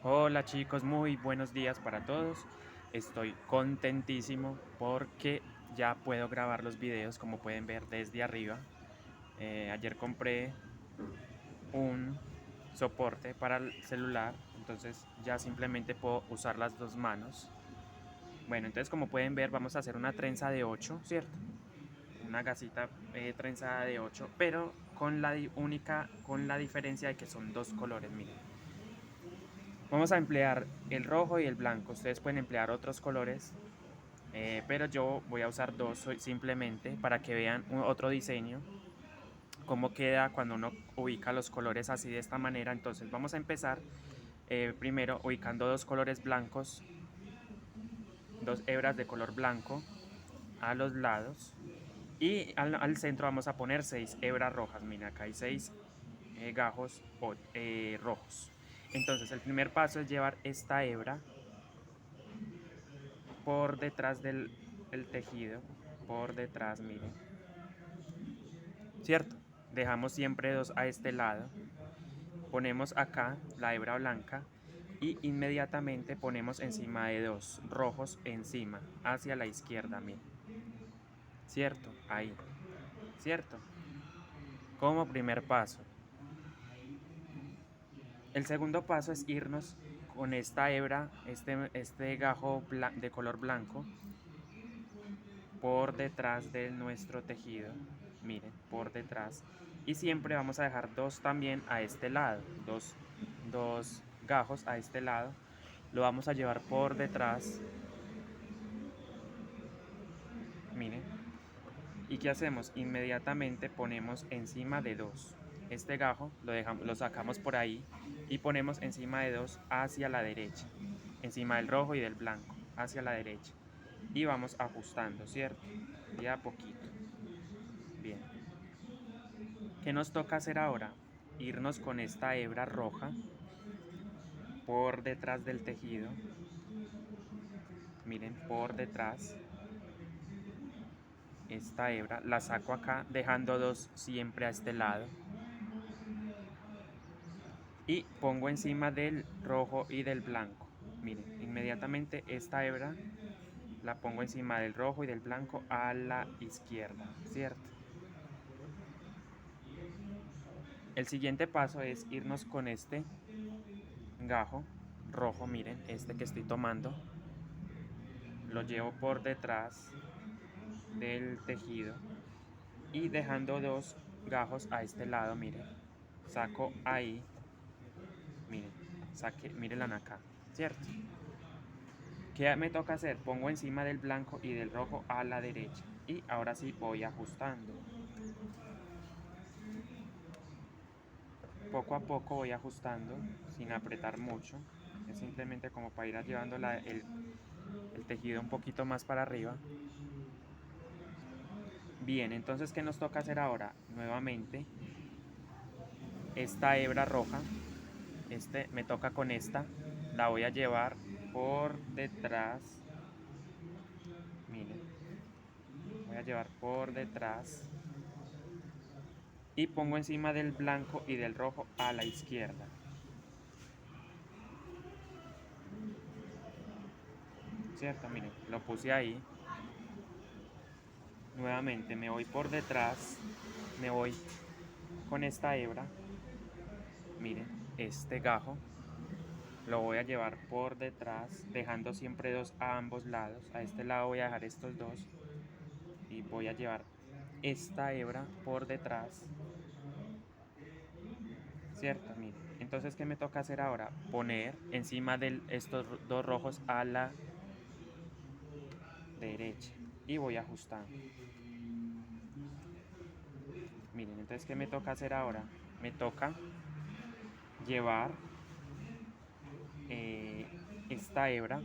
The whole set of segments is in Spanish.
Hola chicos, muy buenos días para todos. Estoy contentísimo porque ya puedo grabar los videos como pueden ver desde arriba. Ayer compré un soporte para el celular, entonces ya simplemente puedo usar las dos manos. Bueno, entonces como pueden ver vamos a hacer una trenza de 8, ¿cierto? Una gasita trenzada de 8, pero con la diferencia de que son dos colores, miren. Vamos a emplear el rojo y el blanco. Ustedes pueden emplear otros colores, pero yo voy a usar dos simplemente para que vean otro diseño, cómo queda cuando uno ubica los colores así de esta manera. Entonces vamos a empezar primero ubicando dos colores blancos, dos hebras de color blanco a los lados y al centro vamos a poner 6 hebras rojas. Mira, acá hay 6 gajos rojos. Entonces el primer paso es llevar esta hebra por detrás del el tejido, por detrás, miren, ¿cierto? Dejamos siempre dos a este lado, ponemos acá la hebra blanca y inmediatamente ponemos encima de dos rojos encima, hacia la izquierda, miren, ¿cierto? Ahí, ¿cierto? Como primer paso. El segundo paso es irnos con esta hebra, este gajo de color blanco, por detrás de nuestro tejido, miren, por detrás, y siempre vamos a dejar dos también a este lado, dos gajos a este lado, lo vamos a llevar por detrás, miren, y ¿qué hacemos? Inmediatamente ponemos encima de dos, este gajo lo sacamos por ahí y ponemos encima de dos hacia la derecha, encima del rojo y del blanco, hacia la derecha, y vamos ajustando, ¿cierto? De a poquito. Bien. ¿Qué nos toca hacer ahora? Irnos con esta hebra roja por detrás del tejido. Miren, por detrás. Esta hebra la saco acá, dejando dos siempre a este lado. Y pongo encima del rojo y del blanco. Miren, inmediatamente esta hebra la pongo encima del rojo y del blanco a la izquierda, ¿cierto? El siguiente paso es irnos con este gajo rojo, miren, este que estoy tomando. Lo llevo por detrás del tejido y dejando dos gajos a este lado, miren, saco ahí, miren, mírenla acá, ¿cierto? ¿Qué me toca hacer? Pongo encima del blanco y del rojo a la derecha y ahora sí voy ajustando. Poco a poco voy ajustando sin apretar mucho, es simplemente como para ir llevando el tejido un poquito más para arriba. Bien, entonces ¿qué nos toca hacer ahora? Nuevamente, esta hebra roja, me toca con esta, la voy a llevar por detrás, miren, voy a llevar por detrás y pongo encima del blanco y del rojo a la izquierda, ¿cierto? Miren, lo puse ahí, nuevamente me voy por detrás, me voy con esta hebra, miren, este gajo, lo voy a llevar por detrás, dejando siempre dos a ambos lados, a este lado voy a dejar estos dos y voy a llevar esta hebra por detrás, ¿cierto? Mire, entonces ¿qué me toca hacer ahora? Poner encima de estos dos rojos a la derecha y voy ajustando. Miren, entonces ¿qué me toca hacer ahora? Me toca llevar eh, esta hebra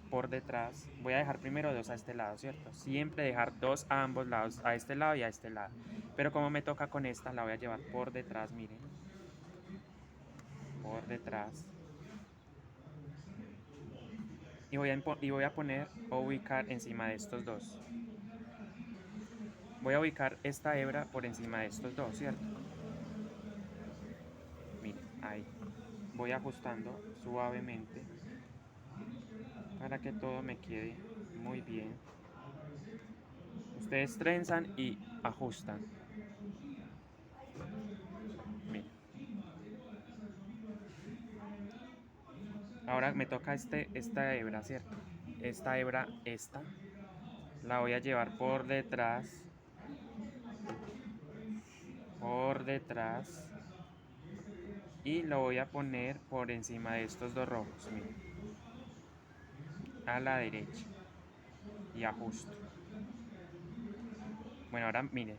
por detrás. Voy a dejar primero dos a este lado, ¿cierto? Siempre dejar dos a ambos lados, a este lado y a este lado. Pero como me toca con esta, la voy a llevar por detrás, miren. Por detrás. Y voy a poner o ubicar encima de estos dos. Voy a ubicar esta hebra por encima de estos dos, ¿cierto? Miren, ahí. voy ajustando suavemente para que todo me quede muy bien. Ustedes trenzan y ajustan. Miren. Ahora me toca esta hebra, ¿cierto? Esta hebra, la voy a llevar por detrás y lo voy a poner por encima de estos dos rojos, miren, a la derecha y ajusto. Bueno, ahora miren,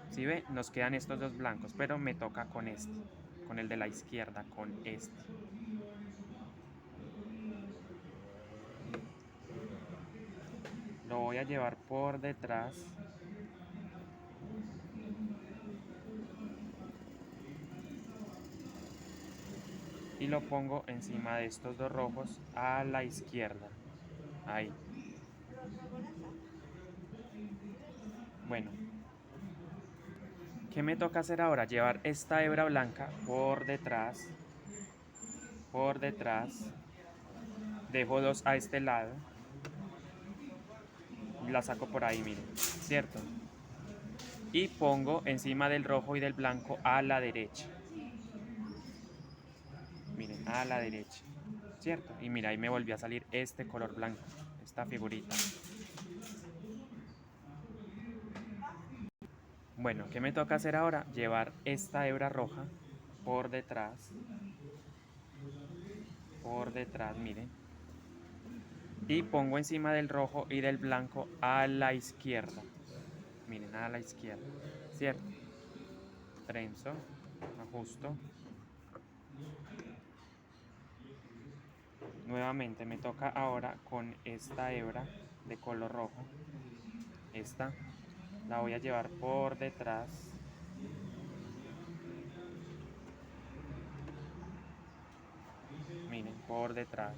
si ve, nos quedan estos dos blancos, pero me toca con este, con el de la izquierda, con este. Lo voy a llevar por detrás y lo pongo encima de estos dos rojos a la izquierda. Ahí. Bueno, ¿qué me toca hacer ahora? Llevar esta hebra blanca por detrás, dejo dos a este lado y la saco por ahí, miren, ¿cierto? Y pongo encima del rojo y del blanco a la derecha. Miren, a la derecha, ¿cierto? Y mira, ahí me volvió a salir este color blanco, esta figurita. Bueno, ¿qué me toca hacer ahora? Llevar esta hebra roja por detrás, miren. Y pongo encima del rojo y del blanco a la izquierda. Miren, a la izquierda, ¿cierto? Trenzo, ajusto. Nuevamente me toca ahora con esta hebra de color rojo. Esta la voy a llevar por detrás. Miren, por detrás.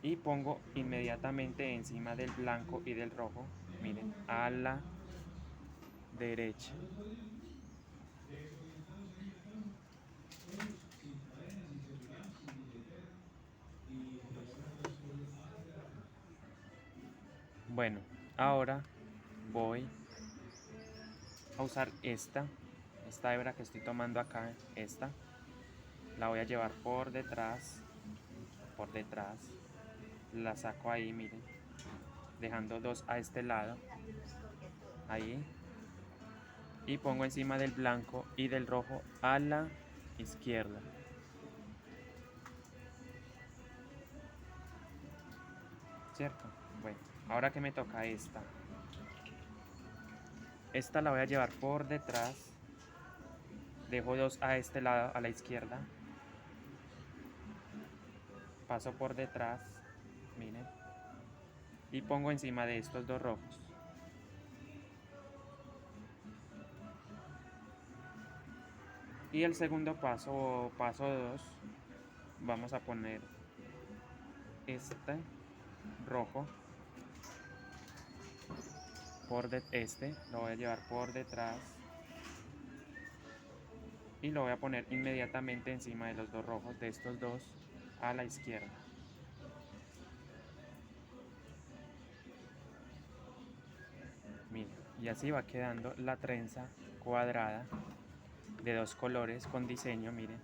Y pongo inmediatamente encima del blanco y del rojo. Miren, a la derecha. Bueno, ahora voy a usar esta hebra que estoy tomando acá, la voy a llevar por detrás, la saco ahí, miren, dejando dos a este lado, ahí, y pongo encima del blanco y del rojo a la izquierda. ¿Cierto? Bueno, ahora que me toca esta la voy a llevar por detrás, dejo dos a este lado, a la izquierda, paso por detrás, miren, y pongo encima de estos dos rojos. Y el segundo paso, o paso 2, vamos a poner este rojo lo voy a llevar por detrás y lo voy a poner inmediatamente encima de los dos rojos, de estos dos a la izquierda. Miren, y así va quedando la trenza cuadrada de dos colores con diseño, miren.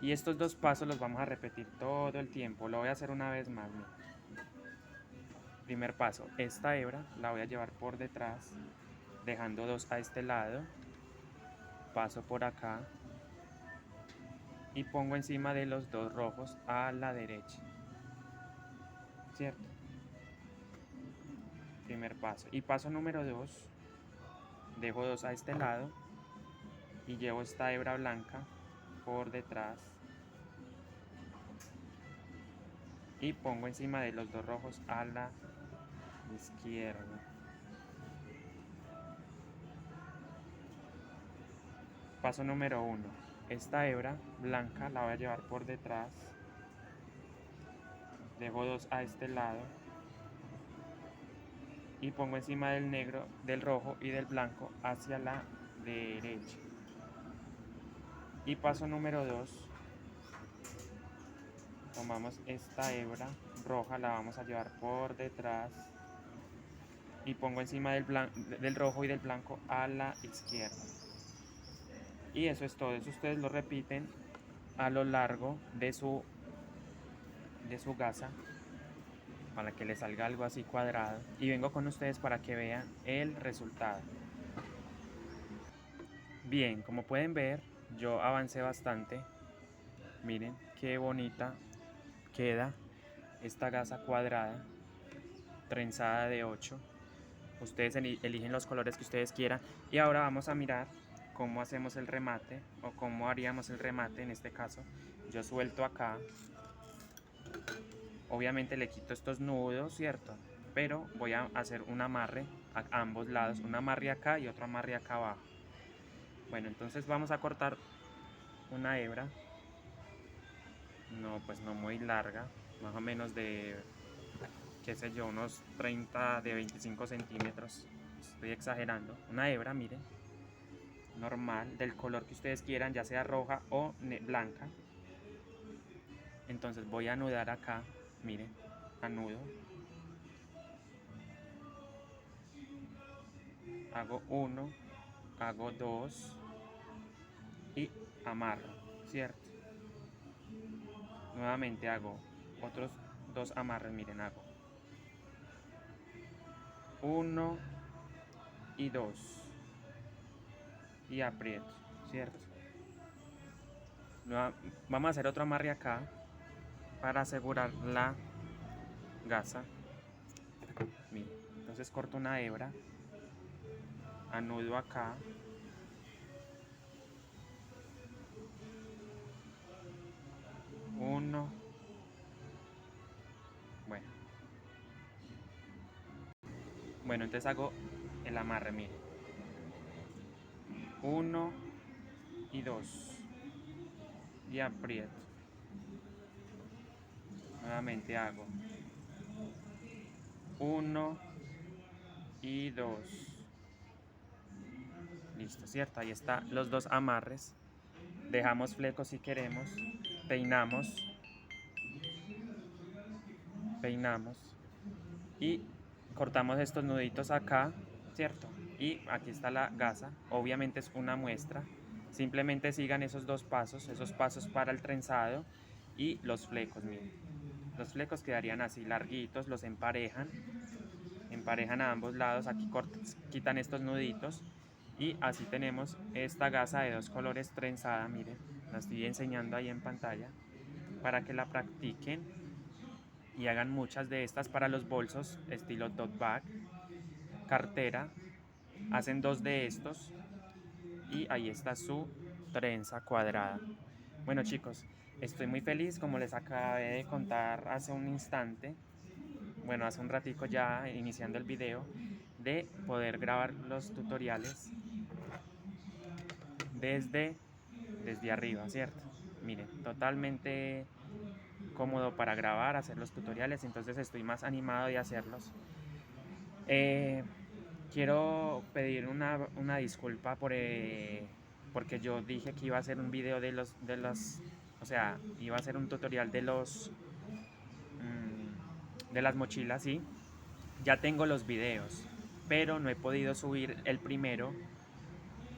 Y estos dos pasos los vamos a repetir todo el tiempo. Lo voy a hacer una vez más, miren. Primer paso, esta hebra la voy a llevar por detrás, dejando dos a este lado. Paso por acá y pongo encima de los dos rojos a la derecha. ¿Cierto? Primer paso. Y paso número 2, dejo dos a este lado y llevo esta hebra blanca por detrás y pongo encima de los dos rojos a la izquierda. Paso número 1, esta hebra blanca la voy a llevar por detrás, dejo dos a este lado y pongo encima del negro, del rojo y del blanco hacia la derecha. Y paso número 2, tomamos esta hebra roja, la vamos a llevar por detrás y pongo encima del rojo y del blanco a la izquierda. Y eso es todo, eso ustedes lo repiten a lo largo de su gasa para que le salga algo así cuadrado. Y vengo con ustedes para que vean el resultado. Bien, como pueden ver, yo avancé bastante. Miren qué bonita queda esta gasa cuadrada, trenzada de 8. Ustedes eligen los colores que ustedes quieran. Y ahora vamos a mirar cómo hacemos el remate, o cómo haríamos el remate en este caso. Yo suelto acá. Obviamente le quito estos nudos, ¿cierto? Pero voy a hacer un amarre a ambos lados. Un amarre acá y otro amarre acá abajo. Bueno, entonces vamos a cortar una hebra. No, pues no muy larga. Más o menos de, qué sé yo, unos 30 de 25 centímetros. Estoy exagerando. Una hebra, miren. Normal, del color que ustedes quieran, ya sea roja o blanca. Entonces voy a anudar acá, miren, anudo. Hago 1, hago 2 y amarro, ¿cierto? Nuevamente hago otros 2 amarres, miren, hago 1 y 2 y aprieto, ¿cierto? Vamos a hacer otro amarre acá para asegurar la gasa. Miren, entonces corto una hebra, anudo acá, uno, bueno, entonces hago el amarre, miren, 1 y 2 y aprieto. Nuevamente hago 1 y 2. Listo, ¿cierto? Ahí están los 2 amarres. Dejamos flecos si queremos. Peinamos. Peinamos. Y cortamos estos nuditos acá, ¿cierto? Y aquí está la gasa. Obviamente es una muestra. Simplemente sigan esos 2 pasos, esos pasos para el trenzado y los flecos, miren. Los flecos quedarían así larguitos, los emparejan a ambos lados, aquí quitan estos nuditos y así tenemos esta gasa de 2 colores trenzada, miren, la estoy enseñando ahí en pantalla para que la practiquen y hagan muchas de estas para los bolsos estilo tote bag, cartera, hacen 2 de estos y ahí está su trenza cuadrada. Bueno chicos, estoy muy feliz, como les acabé de contar hace un instante, bueno, hace un ratico ya iniciando el video, de poder grabar los tutoriales desde arriba, ¿cierto? Miren, totalmente cómodo para grabar, hacer los tutoriales, entonces estoy más animado de hacerlos. Quiero pedir una disculpa porque yo dije que iba a hacer un video o sea, iba a hacer un tutorial de las mochilas, ¿sí? Ya tengo los videos, pero no he podido subir el primero,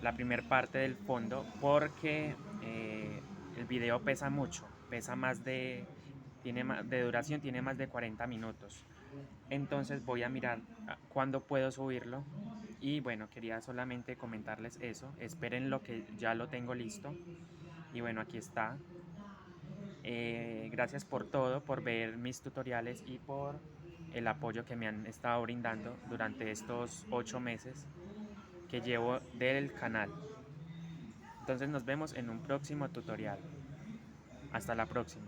la primera parte del fondo, porque el video pesa mucho, pesa de duración, tiene más de 40 minutos. Entonces voy a mirar cuándo puedo subirlo. Y bueno, quería solamente comentarles eso. Esperen lo que ya lo tengo listo. Y bueno, aquí está. Gracias por todo, por ver mis tutoriales y por el apoyo que me han estado brindando durante estos 8 meses que llevo del canal. Entonces nos vemos en un próximo tutorial. Hasta la próxima.